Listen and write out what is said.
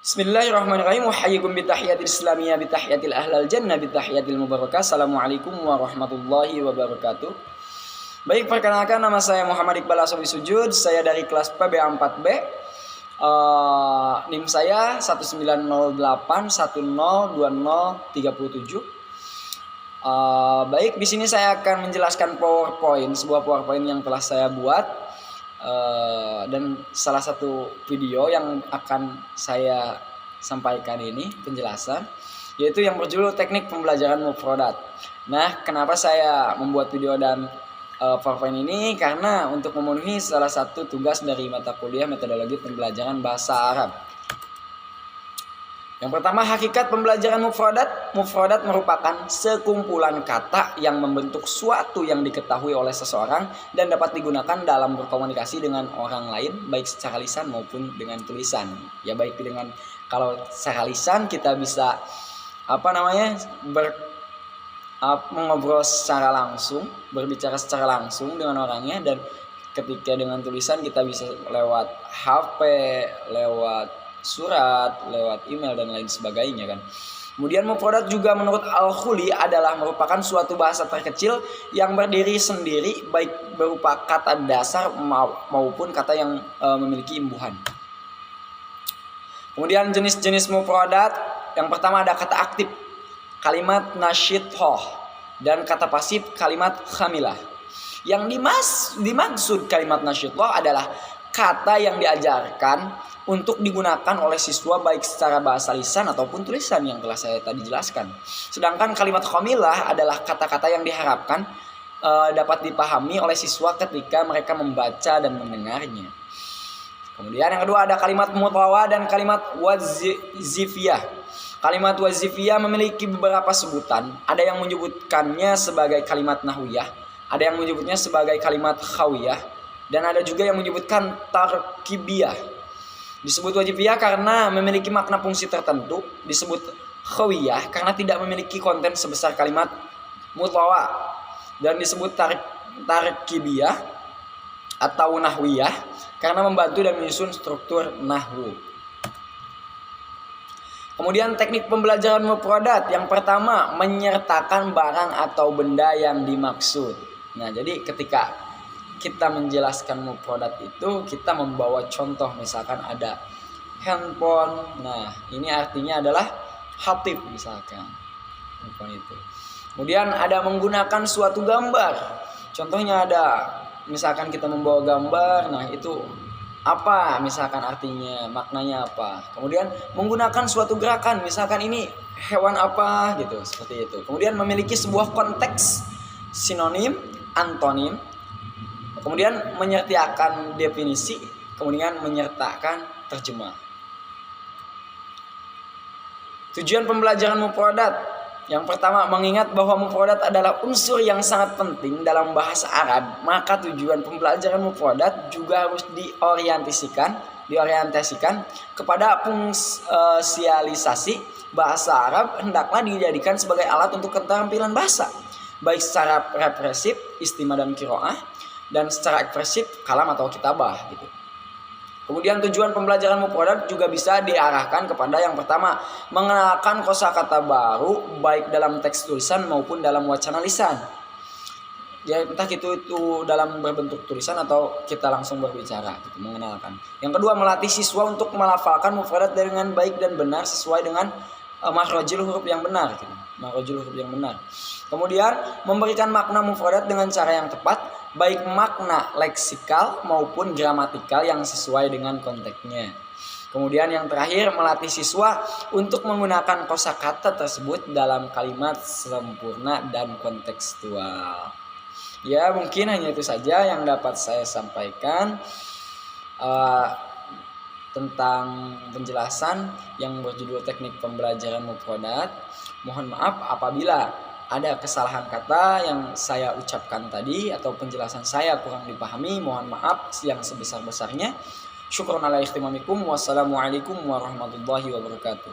Bismillahirrahmanirrahim. Wahayyikum bitahiyatil islamiyah bitahiyatil ahlal jannah bitahiyatil mubarakah. Assalamualaikum warahmatullahi wabarakatuh. Baik, perkenalkan nama saya Muhammad Iqbal Asobi Sujud. Saya dari kelas PBA 4B. NIM saya 1908102037. Baik, di sini saya akan menjelaskan PowerPoint, sebuah PowerPoint yang telah saya buat. Dan salah satu video yang akan saya sampaikan ini penjelasan, yaitu yang berjudul teknik pembelajaran mufradat. Nah, kenapa saya membuat video dan PowerPoint ini? Karena untuk memenuhi salah satu tugas dari mata kuliah metodologi pembelajaran bahasa Arab. Yang pertama, hakikat pembelajaran mufradat. Mufradat merupakan sekumpulan kata yang membentuk suatu yang diketahui oleh seseorang dan dapat digunakan dalam berkomunikasi dengan orang lain, baik secara lisan maupun dengan tulisan. Ya, baik dengan kalau secara lisan kita bisa mengobrol secara langsung, berbicara secara langsung dengan orangnya, dan ketika dengan tulisan kita bisa lewat HP, lewat surat, lewat email dan lain sebagainya kan. Kemudian mufradat juga menurut Al-Khuli adalah merupakan suatu bahasa terkecil yang berdiri sendiri, baik berupa kata dasar maupun kata yang memiliki imbuhan. Kemudian jenis-jenis mufradat, yang pertama ada kata aktif, kalimat nasyithah, dan kata pasif, kalimat khamilah. Yang dimaksud kalimat nasyithah adalah kata yang diajarkan untuk digunakan oleh siswa baik secara bahasa lisan ataupun tulisan yang telah saya tadi jelaskan. Sedangkan kalimat khamilah adalah kata-kata yang diharapkan dapat dipahami oleh siswa ketika mereka membaca dan mendengarnya. Kemudian yang kedua ada kalimat mutawa dan kalimat wazifiyah. Kalimat wazifiyah memiliki beberapa sebutan. Ada yang menyebutkannya sebagai kalimat nahwiyah, ada yang menyebutnya sebagai kalimat khawiyah, dan ada juga yang menyebutkan tarkibiyah. Disebut wajibiyah karena memiliki makna fungsi tertentu, disebut khawiyah karena tidak memiliki konten sebesar kalimat mutawa, dan disebut tarkibiyah atau nahwiyah karena membantu dan menyusun struktur nahwu. Kemudian teknik pembelajaran mufradat, yang pertama menyertakan barang atau benda yang dimaksud. Nah, jadi ketika kita menjelaskan mufradat itu kita membawa contoh, misalkan ada handphone. Nah, ini artinya adalah hatif misalkan handphone itu. Kemudian ada menggunakan suatu gambar. Contohnya ada misalkan kita membawa gambar. Nah, itu apa misalkan artinya, maknanya apa. Kemudian menggunakan suatu gerakan, misalkan ini hewan apa gitu, seperti itu. Kemudian memiliki sebuah konteks, sinonim, antonim. Kemudian menyertakan definisi, kemudian menyertakan terjemah. Tujuan pembelajaran mufradat, yang pertama mengingat bahwa mufradat adalah unsur yang sangat penting dalam bahasa Arab, maka tujuan pembelajaran mufradat juga harus diorientasikan kepada fungsialisasi bahasa Arab, hendaklah dijadikan sebagai alat untuk keterampilan bahasa, baik secara represif, istimah dan qiraah, dan secara ekspresif kalam atau kitabah gitu. Kemudian tujuan pembelajaran mufradat juga bisa diarahkan kepada yang pertama, mengenalkan kosakata baru baik dalam teks tulisan maupun dalam wacana lisan. Ya, entah itu dalam berbentuk tulisan atau kita langsung berbicara gitu, mengenalkan. Yang kedua, melatih siswa untuk melafalkan mufradat dengan baik dan benar sesuai dengan makhrajul huruf yang benar gitu. Makhrajul huruf yang benar. Kemudian memberikan makna mufradat dengan cara yang tepat, baik makna leksikal maupun gramatikal yang sesuai dengan konteksnya. Kemudian yang terakhir, melatih siswa untuk menggunakan kosakata tersebut dalam kalimat sempurna dan kontekstual. Ya, mungkin hanya itu saja yang dapat saya sampaikan tentang penjelasan yang berjudul teknik pembelajaran mufradat. Mohon maaf apabila ada kesalahan kata yang saya ucapkan tadi atau penjelasan saya kurang dipahami. Mohon maaf yang sebesar-besarnya. Syukron ala ikhtimamikum. Wassalamualaikum warahmatullahi wabarakatuh.